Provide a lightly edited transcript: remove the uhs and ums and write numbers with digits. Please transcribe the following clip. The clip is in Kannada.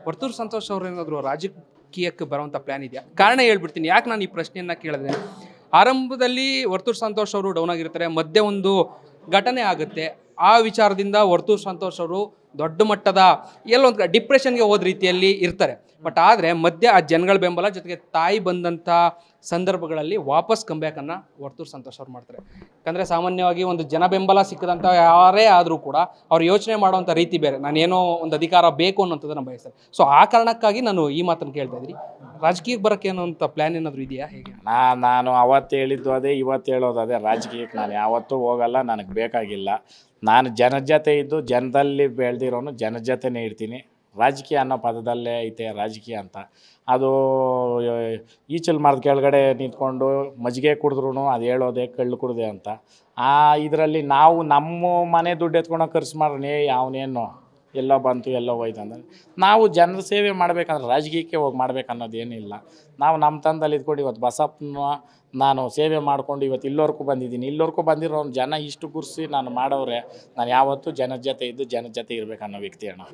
ವರ್ತೂರು ಸಂತೋಷ್ ಅವರು ಏನಾದರೂ ರಾಜಕೀಯಕ್ಕೆ ಬರುವಂಥ ಪ್ಲ್ಯಾನ್ ಇದೆಯಾ? ಕಾರಣ ಹೇಳ್ಬಿಡ್ತೀನಿ, ಯಾಕೆ ನಾನು ಈ ಪ್ರಶ್ನೆಯನ್ನು ಕೇಳಿದೆ. ಆರಂಭದಲ್ಲಿ ವರ್ತೂರು ಸಂತೋಷ್ ಅವರು ಡೌನ್ ಆಗಿರ್ತಾರೆ, ಮಧ್ಯೆ ಒಂದು ಘಟನೆ ಆಗುತ್ತೆ. ಆ ವಿಚಾರದಿಂದ ವರ್ತೂರು ಸಂತೋಷ್ ಅವರು ದೊಡ್ಡ ಮಟ್ಟದ ಎಲ್ಲೊಂದು ಡಿಪ್ರೆಷನ್ಗೆ ಹೋದ ರೀತಿಯಲ್ಲಿ ಇರ್ತಾರೆ. ಬಟ್ ಆದರೆ ಮಧ್ಯೆ ಆ ಜನಗಳ ಬೆಂಬಲ ಜೊತೆಗೆ ತಾಯಿ ಬಂದಂಥ ಸಂದರ್ಭಗಳಲ್ಲಿ ವಾಪಸ್ ಕಂಬ್ಯಾಕನ್ನು ವರ್ತೂರು ಸಂತೋಷ್ ಅವ್ರು ಮಾಡ್ತಾರೆ. ಯಾಕಂದರೆ ಸಾಮಾನ್ಯವಾಗಿ ಒಂದು ಜನ ಬೆಂಬಲ ಸಿಕ್ಕದಂಥ ಯಾರೇ ಆದರೂ ಕೂಡ ಅವ್ರು ಯೋಚನೆ ಮಾಡುವಂಥ ರೀತಿ ಬೇರೆ. ನಾನೇನೋ ಒಂದು ಅಧಿಕಾರ ಬೇಕು ಅನ್ನೋಂಥದ್ದನ್ನು ಬಯಸ್ತಾರೆ. ಸೊ ಆ ಕಾರಣಕ್ಕಾಗಿ ನಾನು ಈ ಮಾತನ್ನು ಕೇಳ್ತಾ ಇದ್ದೀನಿ. ರಾಜಕೀಯಕ್ಕೆ ಬರೋಕ್ಕೆ ಅನ್ನೋಂಥ ಪ್ಲ್ಯಾನ್ ಏನಾದರೂ ಇದೆಯಾ, ಹೇಗೆ? ನಾನು ಅವತ್ತು ಹೇಳಿದ್ದು ಅದೇ, ಇವತ್ತು ಹೇಳೋದು ಅದೇ. ರಾಜಕೀಯಕ್ಕೆ ನಾನು ಯಾವತ್ತೂ ಹೋಗಲ್ಲ, ನನಗೆ ಬೇಕಾಗಿಲ್ಲ. ನಾನು ಜನದ ಜೊತೆ ಇದ್ದು ಜನದಲ್ಲಿ ಬೆಳೆದಿರೋನು ಜನದ ಜೊತೆನೇ ಇರ್ತೀನಿ. ರಾಜಕೀಯ ಅನ್ನೋ ಪದದಲ್ಲೇ ಐತೆ ರಾಜಕೀಯ ಅಂತ. ಅದು ಈಚಲು ಮರದ ಕೆಳಗಡೆ ನಿಂತ್ಕೊಂಡು ಮಜ್ಜಿಗೆ ಕುಡಿದ್ರೂ ಅದು ಹೇಳೋದೆ ಕಳ್ಳು ಕುಡಿದೆ ಅಂತ. ಆ ಇದರಲ್ಲಿ ನಾವು ನಮ್ಮ ಮನೆ ದುಡ್ಡು ಎತ್ಕೊಂಡು ಖರ್ಚು ಮಾಡೋಣ, ಅವನೇನು ಎಲ್ಲೋ ಬಂತು ಎಲ್ಲೋ ಹೋಯ್ತು ಅಂದರೆ, ನಾವು ಜನರ ಸೇವೆ ಮಾಡಬೇಕಂದ್ರೆ ರಾಜಕೀಯಕ್ಕೆ ಹೋಗಿ ಮಾಡ್ಬೇಕನ್ನೋದೇನಿಲ್ಲ. ನಾವು ನಮ್ಮ ತಂದಲ್ಲಿ ಇದ್ಕೊಂಡು ಇವತ್ತು ಬಸಪ್ಪನ ನಾನು ಸೇವೆ ಮಾಡಿಕೊಂಡು ಇವತ್ತು ಇಲ್ಲವರೆಗೂ ಬಂದಿದ್ದೀನಿ. ಇಲ್ಲವರೆಗೂ ಬಂದಿರೋ ಜನ ಇಷ್ಟು ಗುರ್ಸಿ ನಾನು ಮಾಡೋರೆ. ನಾನು ಯಾವತ್ತೂ ಜನದ ಜೊತೆ ಇದ್ದು ಜನದ ಜೊತೆ ಇರಬೇಕನ್ನೋ ವ್ಯಕ್ತಿ ಅಣ್ಣ.